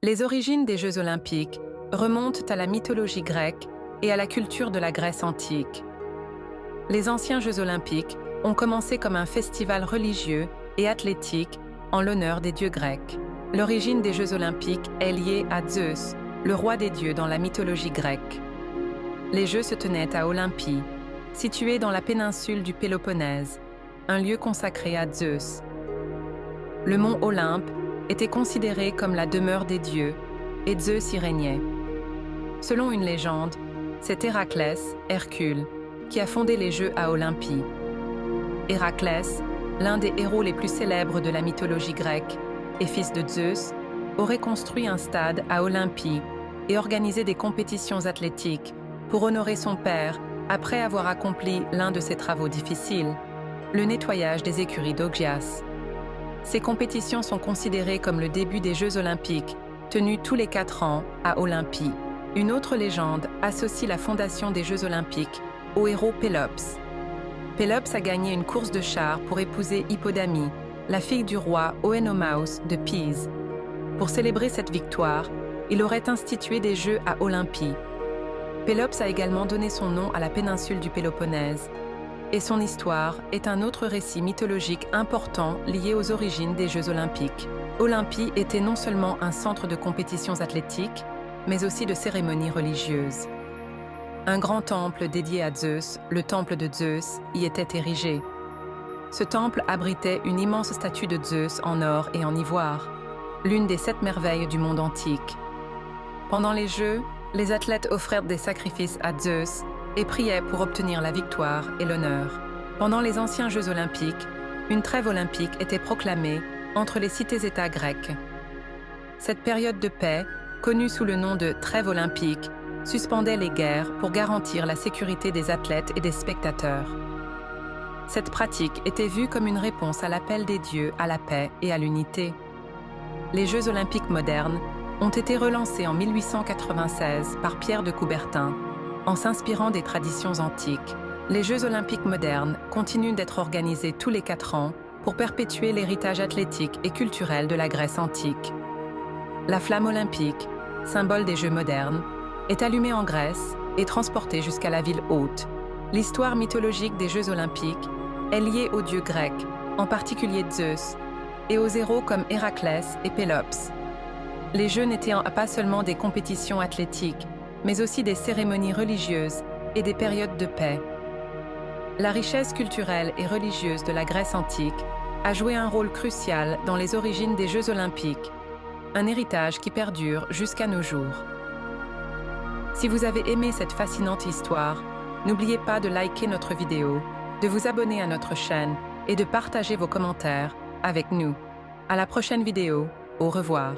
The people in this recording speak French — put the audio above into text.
Les origines des Jeux olympiques remontent à la mythologie grecque et à la culture de la Grèce antique. Les anciens Jeux olympiques ont commencé comme un festival religieux et athlétique en l'honneur des dieux grecs. L'origine des Jeux olympiques est liée à Zeus, le roi des dieux dans la mythologie grecque. Les Jeux se tenaient à Olympie, située dans la péninsule du Péloponnèse, un lieu consacré à Zeus. Le mont Olympe était considéré comme la demeure des dieux, et Zeus y régnait. Selon une légende, c'est Héraclès, Hercule, qui a fondé les Jeux à Olympie. Héraclès, l'un des héros les plus célèbres de la mythologie grecque, et fils de Zeus, aurait construit un stade à Olympie et organisé des compétitions athlétiques pour honorer son père après avoir accompli l'un de ses travaux difficiles, le nettoyage des écuries d'Augias. Ces compétitions sont considérées comme le début des Jeux olympiques, tenus tous les 4 ans à Olympie. Une autre légende associe la fondation des Jeux olympiques au héros Pélops. Pélops a gagné une course de chars pour épouser Hippodamie, la fille du roi Oenomaus de Pise. Pour célébrer cette victoire, il aurait institué des Jeux à Olympie. Pélops a également donné son nom à la péninsule du Péloponnèse, et son histoire est un autre récit mythologique important lié aux origines des Jeux olympiques. Olympie était non seulement un centre de compétitions athlétiques, mais aussi de cérémonies religieuses. Un grand temple dédié à Zeus, le temple de Zeus, y était érigé. Ce temple abritait une immense statue de Zeus en or et en ivoire, l'une des 7 merveilles du monde antique. Pendant les Jeux, les athlètes offrèrent des sacrifices à Zeus et priaient pour obtenir la victoire et l'honneur. Pendant les anciens Jeux olympiques, une trêve olympique était proclamée entre les cités-États grecques. Cette période de paix, connue sous le nom de trêve olympique, suspendait les guerres pour garantir la sécurité des athlètes et des spectateurs. Cette pratique était vue comme une réponse à l'appel des dieux à la paix et à l'unité. Les Jeux olympiques modernes ont été relancés en 1896 par Pierre de Coubertin, en s'inspirant des traditions antiques. Les Jeux olympiques modernes continuent d'être organisés tous les 4 ans pour perpétuer l'héritage athlétique et culturel de la Grèce antique. La flamme olympique, symbole des Jeux modernes, est allumée en Grèce et transportée jusqu'à la ville haute. L'histoire mythologique des Jeux olympiques est liée aux dieux grecs, en particulier Zeus, et aux héros comme Héraclès et Pélops. Les Jeux n'étaient pas seulement des compétitions athlétiques, mais aussi des cérémonies religieuses et des périodes de paix. La richesse culturelle et religieuse de la Grèce antique a joué un rôle crucial dans les origines des Jeux olympiques, un héritage qui perdure jusqu'à nos jours. Si vous avez aimé cette fascinante histoire, n'oubliez pas de liker notre vidéo, de vous abonner à notre chaîne et de partager vos commentaires avec nous. À la prochaine vidéo, au revoir.